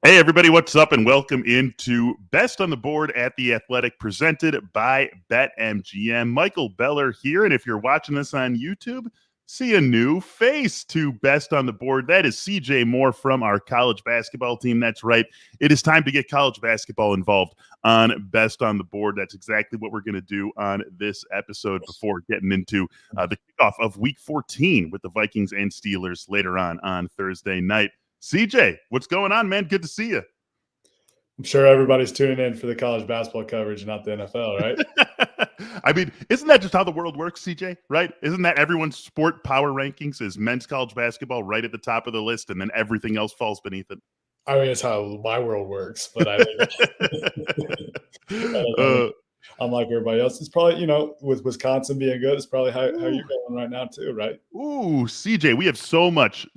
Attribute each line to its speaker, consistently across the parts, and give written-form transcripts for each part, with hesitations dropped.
Speaker 1: Hey, everybody, what's up? And welcome into Best on the Board at The Athletic, presented by BetMGM. Michael Beller here. And if you're watching this on YouTube, see a new face to Best on the Board. That is CJ Moore from our college basketball team. That's right. It is time to get college basketball involved on Best on the Board. That's exactly what we're going to do on this episode before getting into the kickoff of Week 14 with the Vikings and Steelers later on Thursday night. CJ, what's going on, man? Good to see you.
Speaker 2: I'm sure everybody's tuning in for the college basketball coverage, not the NFL, right?
Speaker 1: I mean, isn't that just how the world works, CJ, right? Isn't that everyone's sport power rankings is men's college basketball right at the top of the list, and then everything else falls beneath it?
Speaker 2: I mean, it's how my world works, but I mean, unlike everybody else, it's probably, with Wisconsin being good, it's probably how you're going right now too, right?
Speaker 1: Ooh, CJ, we have so much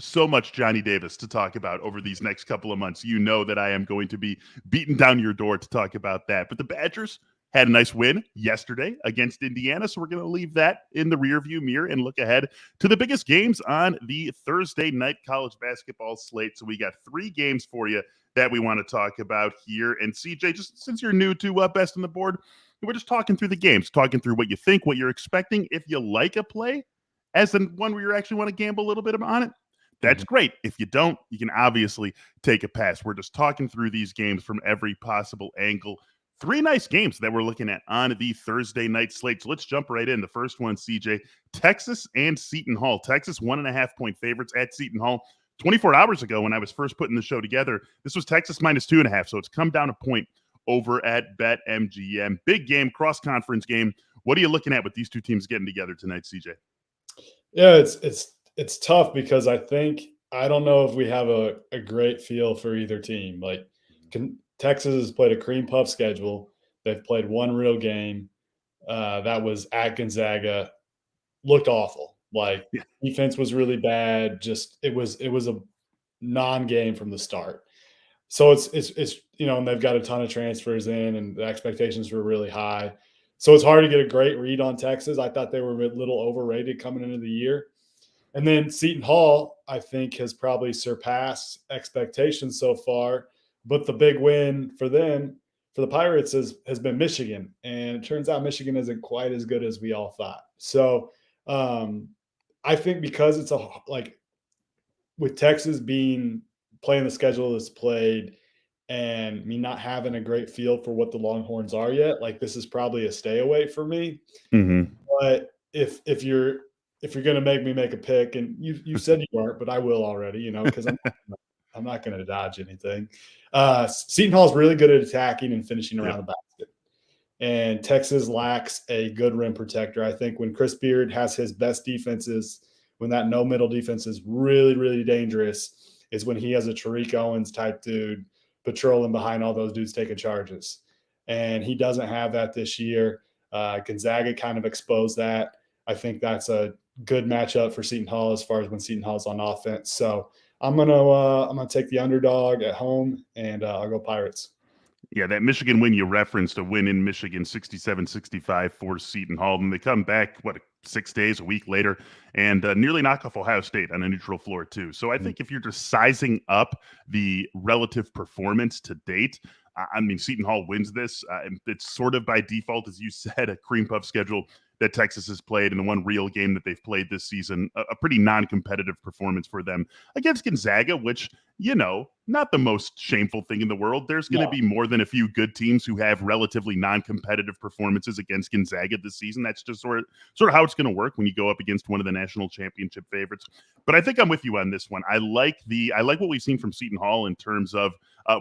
Speaker 1: Johnny Davis to talk about over these next couple of months. You know that I am going to be beating down your door to talk about that. But the Badgers had a nice win yesterday against Indiana, so we're going to leave that in the rearview mirror and look ahead to the biggest games on the Thursday night college basketball slate. So we got 3 games for you that we want to talk about here. And CJ, just since you're new to Best on the Board, we're just talking through the games, talking through what you think, what you're expecting. If you like a play, as the one where you actually want to gamble a little bit on it, that's great. If you don't, you can obviously take a pass. We're just talking through these games from every possible angle. 3 nice games that we're looking at on the Thursday night slate. So let's jump right in. The first one, CJ, Texas and Seton Hall. Texas 1.5-point favorites at Seton Hall. 24 hours ago when I was first putting the show together, this was Texas minus 2.5. So it's come down a point over at BetMGM. Big game, cross-conference game. What are you looking at with these two teams getting together tonight, CJ?
Speaker 2: Yeah, it's tough because I don't know if we have a great feel for either team. Like Texas has played a cream puff schedule. They've played one real game. That was at Gonzaga. Looked awful. Like defense was really bad. Just it was a non-game from the start. So it's and they've got a ton of transfers in, and the expectations were really high. So it's hard to get a great read on Texas. I thought they were a little overrated coming into the year. And then Seton Hall, I think, has probably surpassed expectations so far. But the big win for them, for the Pirates, has been Michigan. And it turns out Michigan isn't quite as good as we all thought. So I think because it's with Texas playing the schedule that's played and me not having a great feel for what the Longhorns are yet, like this is probably a stay away for me.
Speaker 1: Mm-hmm.
Speaker 2: But if you're going to make me make a pick, and you said you aren't, but I will already, because I'm not going to dodge anything. Seton Hall is really good at attacking and finishing around the basket. And Texas lacks a good rim protector. I think when Chris Beard has his best defenses, when that no middle defense is really, really dangerous, is when he has a Tariq Owens type dude patrolling behind all those dudes taking charges. And he doesn't have that this year. Gonzaga kind of exposed that. I think that's a good matchup for Seton Hall as far as when Seton Hall's on offense. So I'm gonna take the underdog at home, and I'll go Pirates.
Speaker 1: Yeah, that Michigan win you referenced, a win in Michigan, 67-65 for Seton Hall. And they come back, 6 days, a week later, and nearly knock off Ohio State on a neutral floor, too. So I think if you're just sizing up the relative performance to date, I mean, Seton Hall wins this. It's sort of by default, as you said, a cream puff schedule that Texas has played, and the one real game that they've played this season, a pretty non-competitive performance for them against Gonzaga, which, not the most shameful thing in the world. There's going to be more than a few good teams who have relatively non-competitive performances against Gonzaga this season. That's just sort of how it's going to work when you go up against one of the national championship favorites. But I think I'm with you on this one. I like what we've seen from Seton Hall in terms of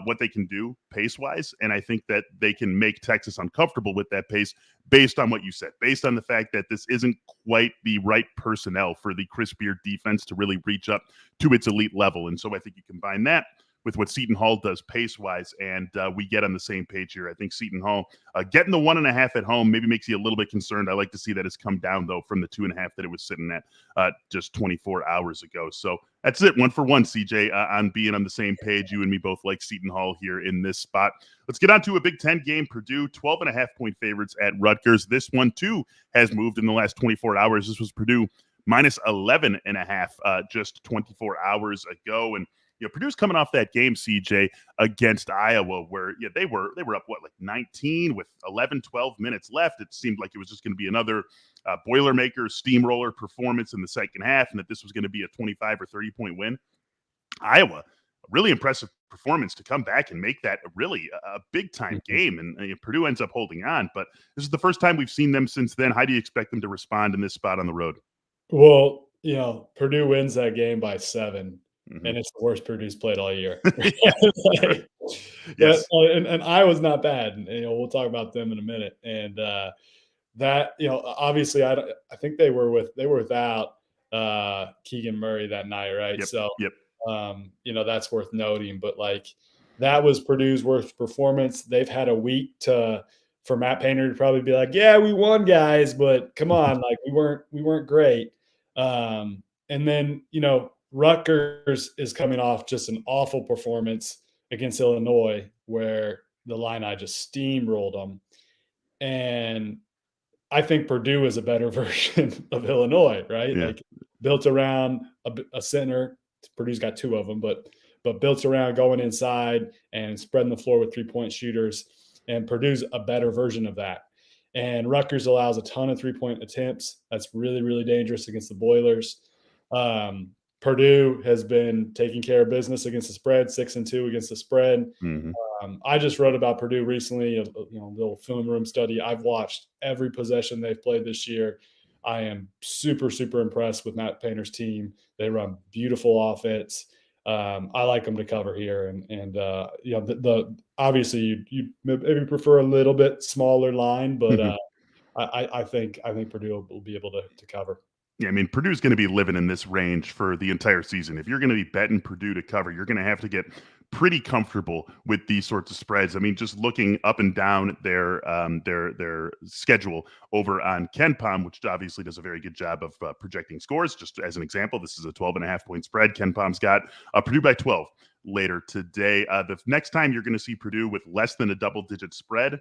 Speaker 1: what they can do pace-wise, and I think that they can make Texas uncomfortable with that pace based on what you said, based on the fact that this isn't quite the right personnel for the Chris Beard defense to really reach up to its elite level. And so I think you combine that with what Seton Hall does pace-wise, and we get on the same page here. I think Seton Hall getting the 1.5 at home maybe makes you a little bit concerned. I like to see that it's come down, though, from the 2.5 that it was sitting at just 24 hours ago. So that's it. 1 for 1, CJ, on being on the same page. You and me both like Seton Hall here in this spot. Let's get on to a Big Ten game. Purdue, 12.5-point favorites at Rutgers. This one, too, has moved in the last 24 hours. This was Purdue minus 11.5 just 24 hours ago. And Purdue's coming off that game, CJ, against Iowa, where they were up like 19 with 11, 12 minutes left. It seemed like it was just going to be another Boilermaker steamroller performance in the second half, and that this was going to be a 25 or 30-point win. Iowa, a really impressive performance to come back and make that really a big-time game, and Purdue ends up holding on. But this is the first time we've seen them since then. How do you expect them to respond in this spot on the road?
Speaker 2: Well, Purdue wins that game by 7, and it's the worst Purdue's played all year.
Speaker 1: Yes.
Speaker 2: And Iowa's not bad, and we'll talk about them in a minute. And that obviously, I think they were without Keegan Murray that night, right?
Speaker 1: Yep.
Speaker 2: So
Speaker 1: Yep.
Speaker 2: That's worth noting. But that was Purdue's worst performance. They've had a week for Matt Painter to probably be like, yeah, we won, guys, but come on, we weren't great. And then Rutgers is coming off just an awful performance against Illinois, where the Illini just steamrolled them. And I think Purdue is a better version of Illinois, right?
Speaker 1: Yeah.
Speaker 2: Built around a center. Purdue's got 2 of them, but built around going inside and spreading the floor with 3-point shooters. And Purdue's a better version of that. And Rutgers allows a ton of 3-point attempts. That's really, really dangerous against the Boilers. Purdue has been taking care of business against the spread, 6-2 against the spread.
Speaker 1: Mm-hmm.
Speaker 2: I just wrote about Purdue recently, a little film room study. I've watched every possession they've played this year. I am super, super impressed with Matt Painter's team. They run beautiful offense. I like them to cover here, and obviously you maybe prefer a little bit smaller line, but I think Purdue will be able to cover.
Speaker 1: Yeah, I mean, Purdue's going to be living in this range for the entire season. If you're going to be betting Purdue to cover, you're going to have to get pretty comfortable with these sorts of spreads. I mean, just looking up and down their schedule over on KenPom, which obviously does a very good job of projecting scores. Just as an example, this is a 12.5-point spread. KenPom's got Purdue by 12 later today. The next time you're going to see Purdue with less than a double-digit spread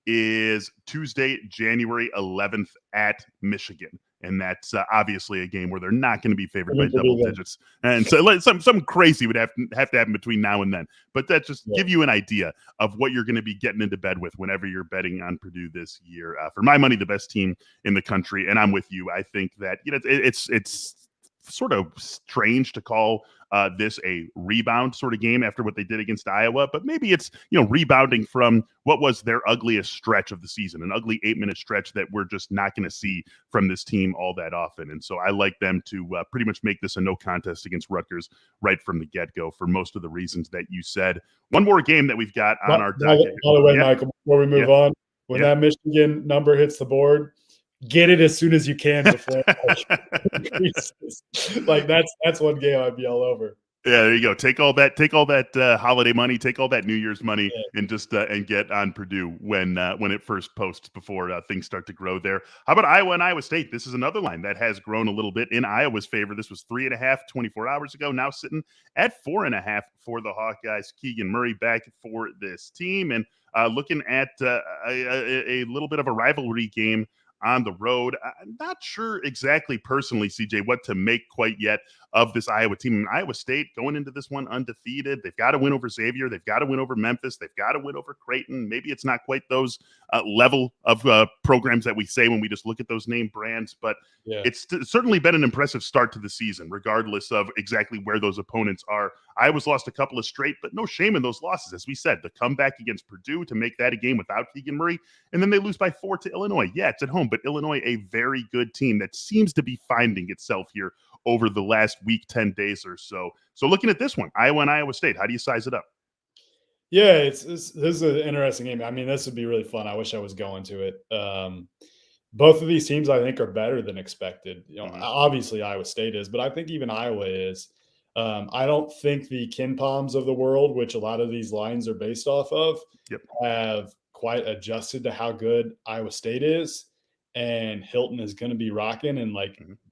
Speaker 1: is Tuesday, January 11th at Michigan. And that's obviously a game where they're not going to be favored by double digits. And so something crazy would have to happen between now and then. But that just give you an idea of what you're going to be getting into bed with whenever you're betting on Purdue this year. For my money, the best team in the country. And I'm with you. I think that it's sort of strange to call this a rebound sort of game after what they did against Iowa, but maybe it's, rebounding from what was their ugliest stretch of the season, an ugly 8-minute stretch that we're just not going to see from this team all that often. And so I like them to pretty much make this a no contest against Rutgers right from the get-go for most of the reasons that you said. One more game that we've got on our docket.
Speaker 2: By the way, Michael, before we move on, when that Michigan number hits the board, get it as soon as you can before increases. That's one game I'd be all over.
Speaker 1: Yeah, there you go. Take all that holiday money, take all that New Year's money, and just and get on Purdue when it first posts before things start to grow there. How about Iowa and Iowa State? This is another line that has grown a little bit in Iowa's favor. This was 3.5 24 hours ago. Now sitting at 4.5 for the Hawkeyes. Keegan Murray back for this team, and looking at a little bit of a rivalry game on the road. I'm not sure exactly personally, CJ, what to make quite yet of this Iowa team. And Iowa State going into this one undefeated. They've got to win over Xavier. They've got to win over Memphis. They've got to win over Creighton. Maybe it's not quite those level of programs that we say when we just look at those name brands, but it's certainly been an impressive start to the season, regardless of exactly where those opponents are. Iowa's lost a couple of straight, but no shame in those losses. As we said, the comeback against Purdue to make that a game without Keegan Murray, and then they lose by 4 to Illinois. Yeah, it's at home, but Illinois, a very good team that seems to be finding itself here over the last week, 10 days or so. So looking at this one, Iowa and Iowa State, how do you size it up?
Speaker 2: Yeah, this is an interesting game. I mean, this would be really fun. I wish I was going to it. Both of these teams, I think, are better than expected. Obviously Iowa State is, but I think even Iowa is. I don't think the KenPoms of the world, which a lot of these lines are based off of, have quite adjusted to how good Iowa State is. And Hilton is going to be rocking, and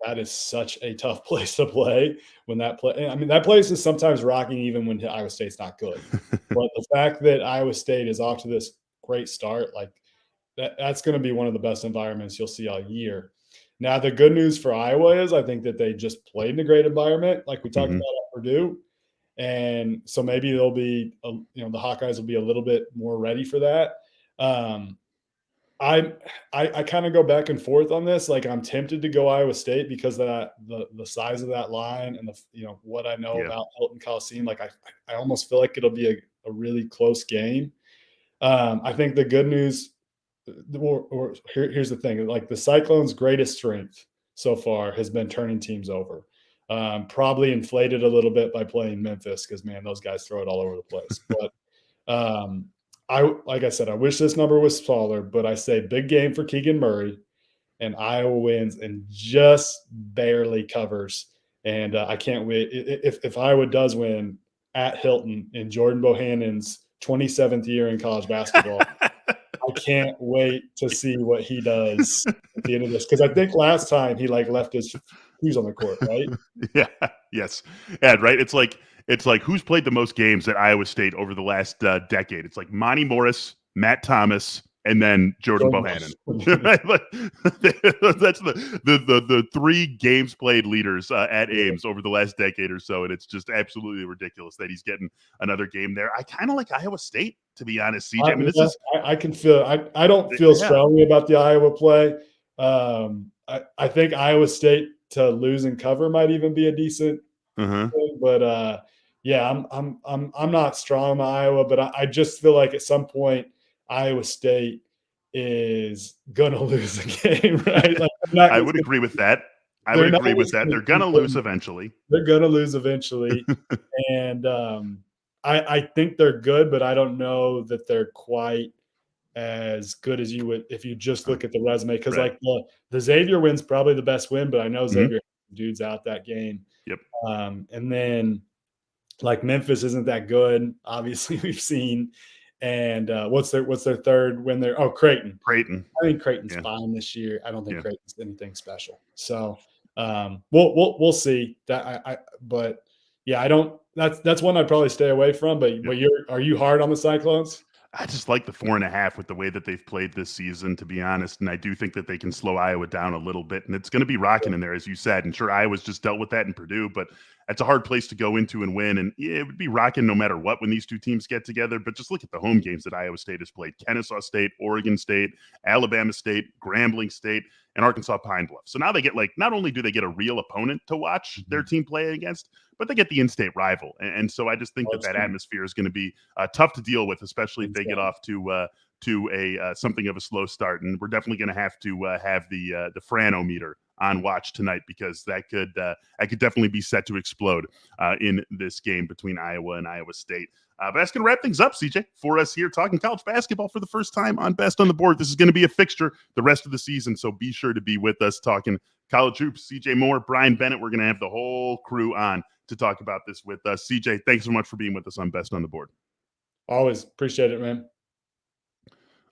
Speaker 2: that is such a tough place to play when that place is sometimes rocking even when Iowa State's not good. But the fact that Iowa State is off to this great start, that's going to be one of the best environments you'll see all year. Now, the good news for Iowa is I think that they just played in a great environment, like we talked about at Purdue, And so maybe they'll be, the Hawkeyes will be a little bit more ready for that. I kind of go back and forth on this. Like, I'm tempted to go Iowa State because of the size of that line and what I know about Hilton Coliseum. Like, I almost feel like it'll be a really close game. I think the good news, here's the thing: like, the Cyclones' greatest strength so far has been turning teams over. Probably inflated a little bit by playing Memphis because, man, those guys throw it all over the place. But like I said, I wish this number was smaller, but I say big game for Keegan Murray, and Iowa wins and just barely covers. And I can't wait if Iowa does win at Hilton in Jordan Bohannon's 27th year in college basketball. I can't wait to see what he does at the end of this, because I think last time he left his shoes on the court, right?
Speaker 1: Yeah. Yes. And right. It's like who's played the most games at Iowa State over the last decade? It's like Monty Morris, Matt Thomas, and then Jordan Bohannon. Right? That's the three games played leaders at Ames over the last decade or so, and it's just absolutely ridiculous that he's getting another game there. I kind of like Iowa State, to be honest, CJ. I mean,
Speaker 2: I can feel. I don't feel strongly about the Iowa play. I think Iowa State to lose and cover might even be a decent thing, but yeah, I'm not strong on Iowa, but I just feel like at some point Iowa State is gonna lose a game, right? Like,
Speaker 1: I would agree with that. They're gonna lose eventually.
Speaker 2: They're gonna lose eventually, and I think they're good, but I don't know that they're quite as good as you would if you just look at the resume. Because like the Xavier win's probably the best win, but I know Xavier dudes out that game.
Speaker 1: Yep.
Speaker 2: And then like Memphis isn't that good. Obviously, we've seen. And what's their third win there? Oh, Creighton.
Speaker 1: I
Speaker 2: think Creighton's fine this year. I don't think Creighton's anything special. So we'll see that. But yeah, I don't. That's one I'd probably stay away from. But are you hard on the Cyclones?
Speaker 1: I just like the 4.5 with the way that they've played this season, to be honest. And I do think that they can slow Iowa down a little bit. And it's going to be rocking in there, as you said. And sure, Iowa's just dealt with that in Purdue, but that's a hard place to go into and win. And it would be rocking no matter what when these two teams get together. But just look at the home games that Iowa State has played: Kennesaw State, Oregon State, Alabama State, Grambling State, and Arkansas Pine Bluff. So now they get not only do they get a real opponent to watch their team play against, but they get the in-state rival. And so I just think that atmosphere is going to be tough to deal with, especially if they get off to a something of a slow start. And we're definitely going to have the Franometer on watch tonight, because that could definitely be set to explode in this game between Iowa and Iowa State. But that's going to wrap things up, CJ, for us here talking college basketball for the first time on Best on the Board. This is going to be a fixture the rest of the season, so be sure to be with us talking college hoops. CJ Moore, Brian Bennett, we're going to have the whole crew on to talk about this with us. CJ, thanks so much for being with us on Best on the Board.
Speaker 2: Always appreciate it, man.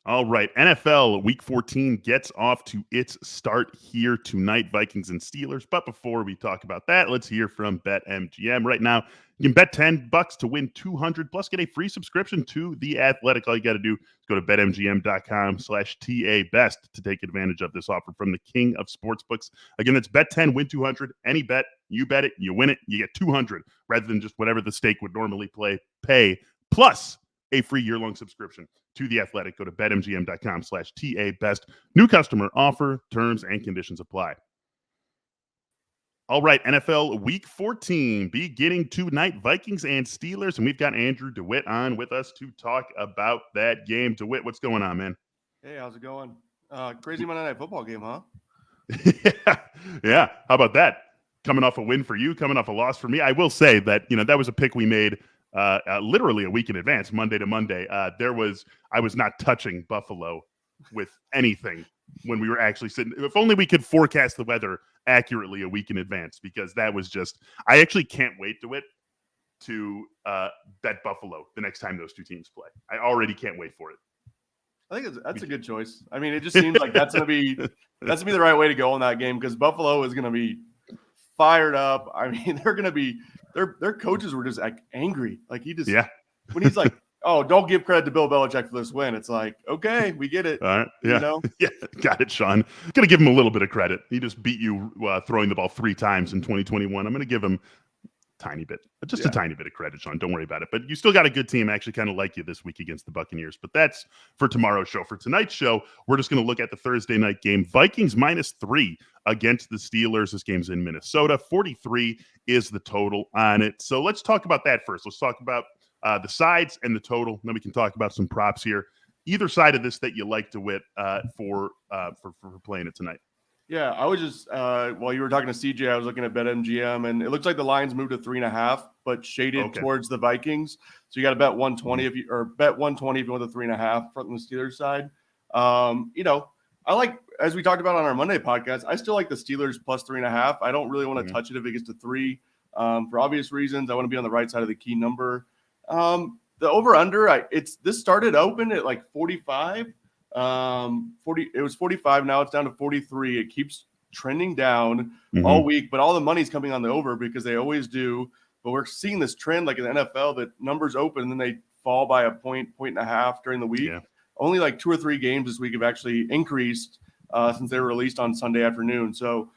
Speaker 1: All right, NFL Week 14 gets off to its start here tonight, Vikings and Steelers. But before we talk about that, let's hear from BetMGM. Right now, you can bet $10 to win $200, plus get a free subscription to The Athletic. All you got to do is go to betmgm.com/TABest to take advantage of this offer from the king of sportsbooks. Again, that's bet 10, win 200. Any bet, you bet it, you win it, you get 200 rather than just whatever the stake would normally pay, plus a free year-long subscription to The Athletic. Go to betmgm.com/TABest. New customer offer, terms and conditions apply. All right, NFL Week 14 beginning tonight, Vikings and Steelers, and we've got Andrew DeWitt on with us to talk about that game. DeWitt, what's going on, man?
Speaker 3: Hey, how's it going? Crazy Monday Night Football game, huh?
Speaker 1: Yeah. How about that? Coming off a win for you, coming off a loss for me. I will say that, that was a pick we made literally a week in advance, Monday to Monday. I was not touching Buffalo with anything when we were actually sitting. If only we could forecast the weather accurately a week in advance, because that was just, I actually can't wait to bet Buffalo the next time those two teams play. I already can't wait for it.
Speaker 3: I think that's a good choice. I mean, it just seems like that's gonna be the right way to go in that game, because Buffalo is gonna be fired up. I mean, they're gonna be their coaches were just like angry. Like when he's like, oh, don't give credit to Bill Belichick for this win. It's like, okay, we get it.
Speaker 1: All right. Yeah. Yeah. Got it, Sean. Gonna give him a little bit of credit. He just beat you throwing the ball 3 times in 2021. I'm gonna give him tiny bit, a tiny bit of credit, Sean. Don't worry about it. But you still got a good team. I actually kind of like you this week against the Buccaneers. But that's for tomorrow's show. For tonight's show, we're just going to look at the Thursday night game. Vikings -3 against the Steelers. This game's in Minnesota. 43 is the total on it. So let's talk about that first. Let's talk about the sides and the total. Then we can talk about some props here. Either side of this that you like, DeWitt, for playing it tonight.
Speaker 3: Yeah, I was just while you were talking to CJ, I was looking at BetMGM, and it looks like the lines moved to 3.5, but shaded towards the Vikings. So you got to bet 120 if you want the 3.5 from the Steelers side. I like, as we talked about on our Monday podcast, I still like the Steelers plus 3.5. I don't really want to touch it if it gets to 3 for obvious reasons. I want to be on the right side of the key number. The over under, this started open at like 45. It was 45. Now it's down to 43. It keeps trending down all week, but all the money's coming on the over because they always do. But we're seeing this trend like in the NFL that numbers open and then they fall by a point and a half during the week. Yeah. Only like 2 or 3 games this week have actually increased since they were released on Sunday afternoon. So,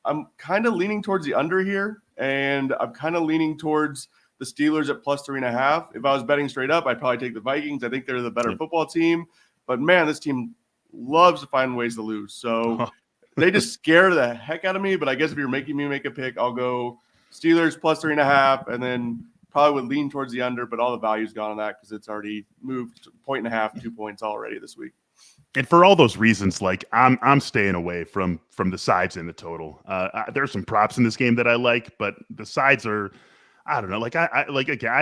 Speaker 3: I'm kind of leaning towards the under here, and I'm kind of leaning towards the Steelers at plus 3.5. If I was betting straight up, I'd probably take the Vikings. I think they're the better football team. But, man, this team loves to find ways to lose. So they just scare the heck out of me. But I guess if you're making me make a pick, I'll go Steelers plus 3.5 and then probably would lean towards the under. But all the value's gone on that because it's already moved 1.5, 2 points already this week.
Speaker 1: And for all those reasons, like I'm staying away from the sides in the total. There's some props in this game that I like, but the sides are – I don't know. Like I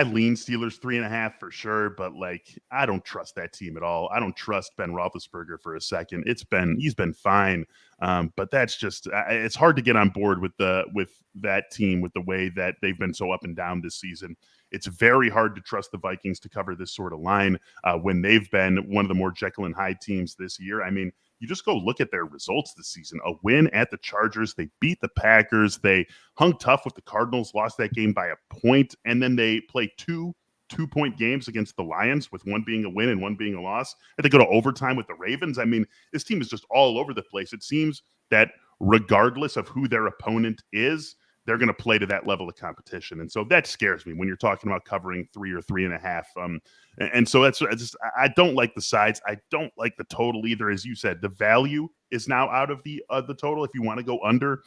Speaker 1: lean Steelers 3.5 for sure, but like I don't trust that team at all. I don't trust Ben Roethlisberger for a second. He's been fine, but that's just it's hard to get on board with that team with the way that they've been so up and down this season. It's very hard to trust the Vikings to cover this sort of line when they've been one of the more Jekyll and Hyde teams this year. I mean, you just go look at their results this season. A win at the Chargers. They beat the Packers. They hung tough with the Cardinals, lost that game by a point, and then they play two-point games against the Lions, with one being a win and one being a loss. And they go to overtime with the Ravens. I mean, this team is just all over the place. It seems that regardless of who their opponent is, they're going to play to that level of competition. And so that scares me when you're talking about covering 3 or 3.5. And so I don't like the sides. I don't like the total either. As you said, the value is now out of the total if you want to go under.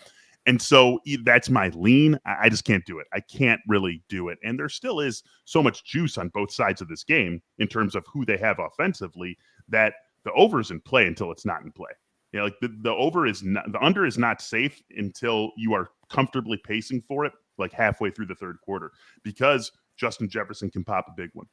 Speaker 1: And so that's my lean. I just can't do it. I can't really do it. And there still is so much juice on both sides of this game in terms of who they have offensively that the over is in play until it's not in play. You know, like the under is not safe until you are comfortably pacing for it, like halfway through the third quarter, because Justin Jefferson can pop a big one.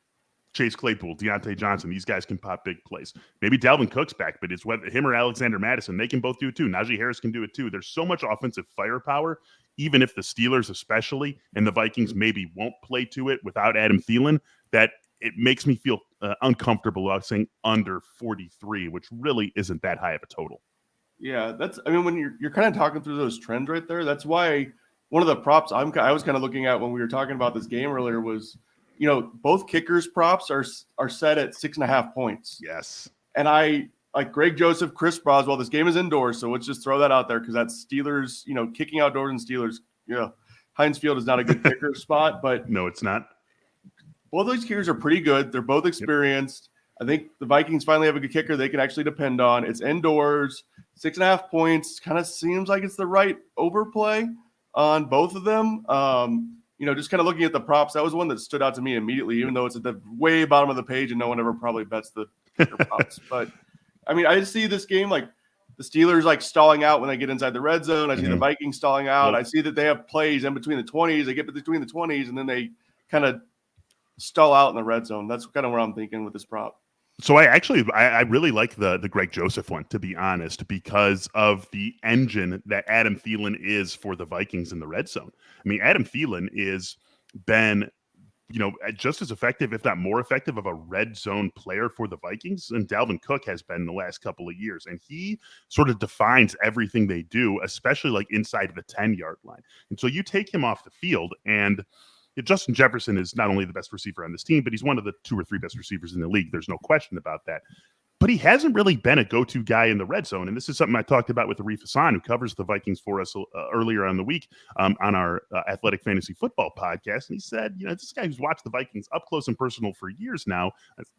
Speaker 1: Chase Claypool, Deontay Johnson, these guys can pop big plays. Maybe Dalvin Cook's back, but it's whether him or Alexander Madison, they can both do it too. Najee Harris can do it too. There's so much offensive firepower, even if the Steelers especially and the Vikings maybe won't play to it without Adam Thielen, that it makes me feel uncomfortable about saying under 43, which really isn't that high of a total.
Speaker 3: Yeah, when you're kind of talking through those trends right there, that's why one of the props I was kind of looking at when we were talking about this game earlier was, both kickers props are set at 6.5 points.
Speaker 1: Yes.
Speaker 3: And I like Greg Joseph, Chris Broswell. This game is indoors, so let's just throw that out there because that's Steelers, kicking outdoors and Steelers. Heinz Field is not a good kicker spot, but
Speaker 1: no, it's not.
Speaker 3: Both those kickers are pretty good. They're both experienced. Yep. I think the Vikings finally have a good kicker they can actually depend on. It's indoors, 6.5 points. Kind of seems like it's the right overplay on both of them. Just kind of looking at the props, that was one that stood out to me immediately, even though it's at the way bottom of the page and no one ever probably bets the kicker props. But I see this game like the Steelers like stalling out when they get inside the red zone. I see the Vikings stalling out. Yep. I see that they have plays in between the 20s. They get between the 20s and then they kind of stall out in the red zone. That's kind of where I'm thinking with this prop.
Speaker 1: So I really like the Greg Joseph one, to be honest, because of the engine that Adam Thielen is for the Vikings in the red zone. I mean, Adam Thielen is been, just as effective, if not more effective, of a red zone player for the Vikings than Dalvin Cook has been in the last couple of years. And he sort of defines everything they do, especially like inside the 10-yard line. And so you take him off the field and Justin Jefferson is not only the best receiver on this team, but he's one of the 2 or 3 best receivers in the league. There's no question about that. but he hasn't really been a go-to guy in the red zone. And this is something I talked about with Arif Hassan, who covers the Vikings for us earlier on the week on our Athletic Fantasy Football podcast. And he said, this guy who's watched the Vikings up close and personal for years now,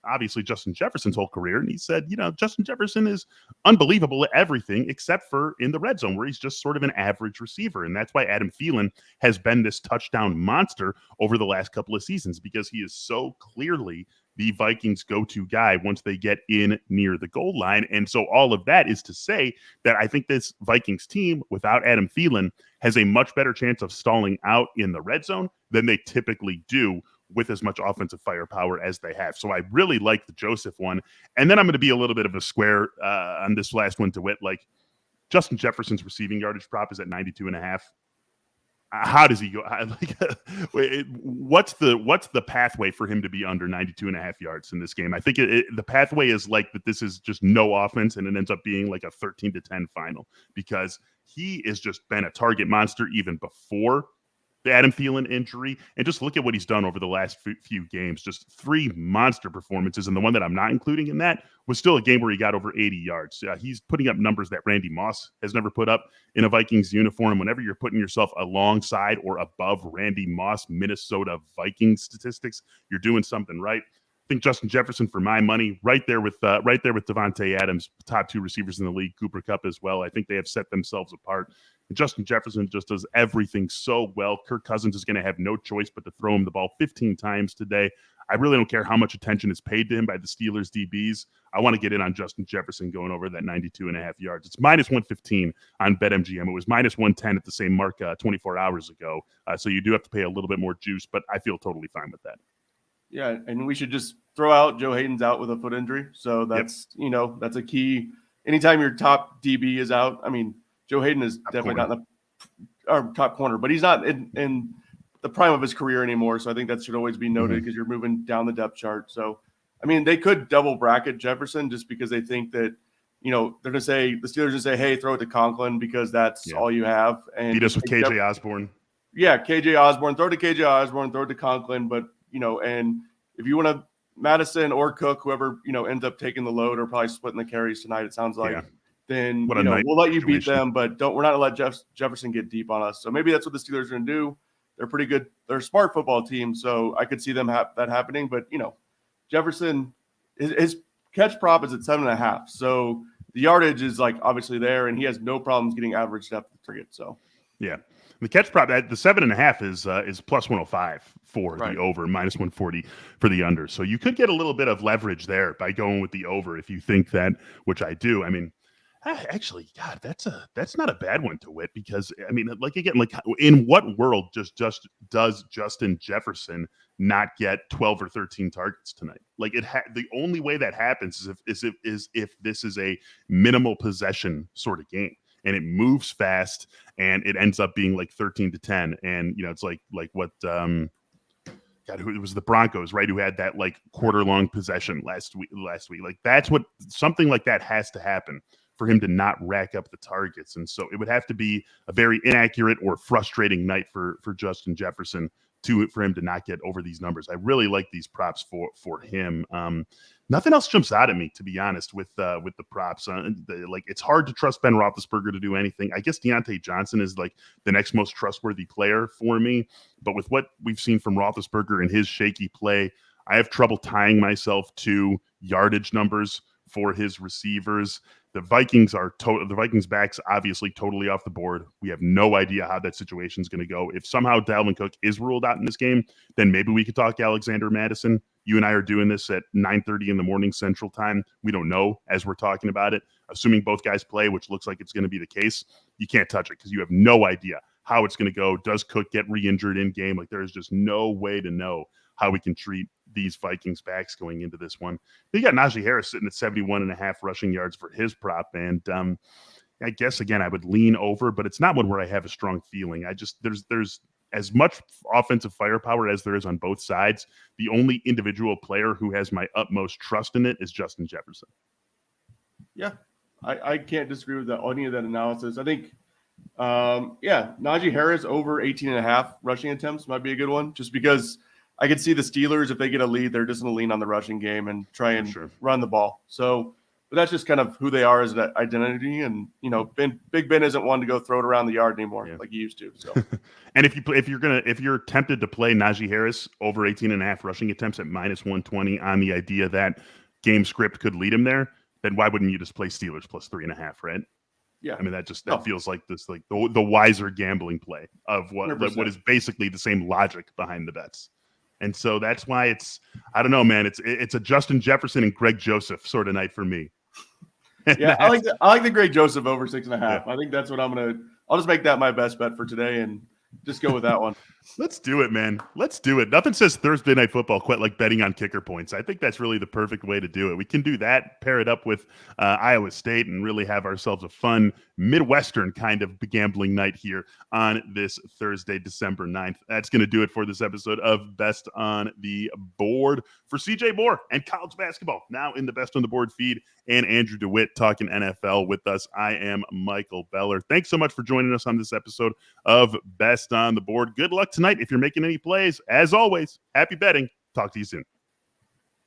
Speaker 1: obviously Justin Jefferson's whole career. And he said, Justin Jefferson is unbelievable at everything except for in the red zone, where he's just sort of an average receiver. And that's why Adam Thielen has been this touchdown monster over the last couple of seasons, because he is so clearly the Vikings go-to guy once they get in near the goal line. And so all of that is to say that I think this Vikings team without Adam Thielen has a much better chance of stalling out in the red zone than they typically do with as much offensive firepower as they have. So I really like the Joseph one. And then I'm going to be a little bit of a square on this last one, DeWitt. Like, Justin Jefferson's receiving yardage prop is at 92.5. How does he go? What's the pathway for him to be under 92.5 yards in this game? I think the pathway is like that. This is just no offense, and it ends up being like a 13-10 final, because he has just been a target monster even before the Adam Thielen injury. And just look at what he's done over the last few games. Just 3 monster performances. And the one that I'm not including in that was still a game where he got over 80 yards. He's putting up numbers that Randy Moss has never put up in a Vikings uniform. Whenever you're putting yourself alongside or above Randy Moss, Minnesota Vikings statistics, you're doing something right. I think Justin Jefferson, for my money, right there with Devontae Adams, top 2 receivers in the league, Cooper Kupp as well. I think they have set themselves apart. And Justin Jefferson just does everything so well. Kirk Cousins is going to have no choice but to throw him the ball 15 times today. I really don't care how much attention is paid to him by the Steelers DBs. I want to get in on Justin Jefferson going over that 92.5 yards. It's minus 115 on BetMGM. It was minus 110 at the same mark 24 hours ago. So you do have to pay a little bit more juice, but I feel totally fine with that.
Speaker 3: Yeah, and we should just throw out Joe Hayden's out with a foot injury. So that's, that's a key. Anytime your top DB is out, I mean, Joe Hayden is definitely not in our top corner, but he's not in the prime of his career anymore. So I think that should always be noted, because you're moving down the depth chart. So, I mean, they could double bracket Jefferson just because they think that, they're going to say, the Steelers just say, hey, throw it to Conklin because that's all you have. And
Speaker 1: beat us with KJ Osborne.
Speaker 3: Yeah, KJ Osborne, throw it to KJ Osborne, throw it to Conklin. But, and if you want to, Madison or Cook, whoever, ends up taking the load or probably splitting the carries tonight, it sounds like. Yeah. Then we'll let you beat them, but we're not going to let Jefferson get deep on us. So maybe that's what the Steelers are going to do. They're pretty good. They're a smart football team, so I could see them that happening. But, Jefferson, his catch prop is at 7.5. So the yardage is obviously there, and he has no problems getting average depth of target. So,
Speaker 1: yeah. The catch prop at the 7.5 is plus 105 for the over, minus 140 for the under. So you could get a little bit of leverage there by going with the over if you think that, which I do. I mean, actually, God, that's not a bad one to wit, because I mean, in what world just does Justin Jefferson not get 12 or 13 targets tonight? The only way that happens is if this is a minimal possession sort of game, and it moves fast, and it ends up being 13-10, and it's like what who it was, the Broncos, right, who had that quarter long possession last week. That's what, something like that has to happen for him to not rack up the targets. And so it would have to be a very inaccurate or frustrating night for Justin Jefferson for him to not get over these numbers. I really like these props for him. Nothing else jumps out at me, to be honest, with the props. It's hard to trust Ben Roethlisberger to do anything. I guess Deontay Johnson is the next most trustworthy player for me. But with what we've seen from Roethlisberger and his shaky play, I have trouble tying myself to yardage numbers for his receivers. The Vikings backs obviously totally off the board. We have no idea how that situation is going to go. If somehow Dalvin Cook is ruled out in this game, then maybe we could talk Alexander Mattison. You and I are doing this at 9:30 in the morning Central Time. We don't know as we're talking about it. Assuming both guys play, which looks like it's going to be the case, you can't touch it because you have no idea how it's going to go. Does Cook get re-injured in game? There is just no way to know how we can treat these Vikings backs going into this one. You got Najee Harris sitting at 71.5 rushing yards for his prop. And I guess, again, I would lean over, but it's not one where I have a strong feeling. There's as much offensive firepower as there is on both sides. The only individual player who has my utmost trust in it is Justin Jefferson.
Speaker 3: Yeah, I can't disagree with any of that analysis. I think, Najee Harris over 18.5 rushing attempts might be a good one, just because I could see the Steelers, if they get a lead, they're just going to lean on the rushing game and try and run the ball. So But that's just kind of who they are as an identity. And, Big Ben isn't one to go throw it around the yard anymore like he used to. So,
Speaker 1: and if you're tempted to play Najee Harris over 18.5 rushing attempts at -120 on the idea that game script could lead him there, then why wouldn't you just play Steelers plus 3.5, right?
Speaker 3: Yeah.
Speaker 1: I mean, that feels like this, like the wiser gambling play of what is basically the same logic behind the bets. And so that's why I don't know, man. It's a Justin Jefferson and Greg Joseph sort of night for me.
Speaker 3: Yeah, I like the Greg Joseph over 6.5. Yeah. I think that's what I'll just make that my best bet for today and just go with that one.
Speaker 1: Let's do it, man. Let's do it. Nothing says Thursday Night Football quite like betting on kicker points. I think that's really the perfect way to do it. We can do that, pair it up with Iowa State, and really have ourselves a fun Midwestern kind of gambling night here on this Thursday, December 9th. That's going to do it for this episode of Best on the Board. For CJ Moore and college basketball, now in the Best on the Board feed, and Andrew DeWitt talking NFL with us, I am Michael Beller. Thanks so much for joining us on this episode of Best on the Board. Good luck tonight if you're making any plays. As always, happy betting. Talk to you soon.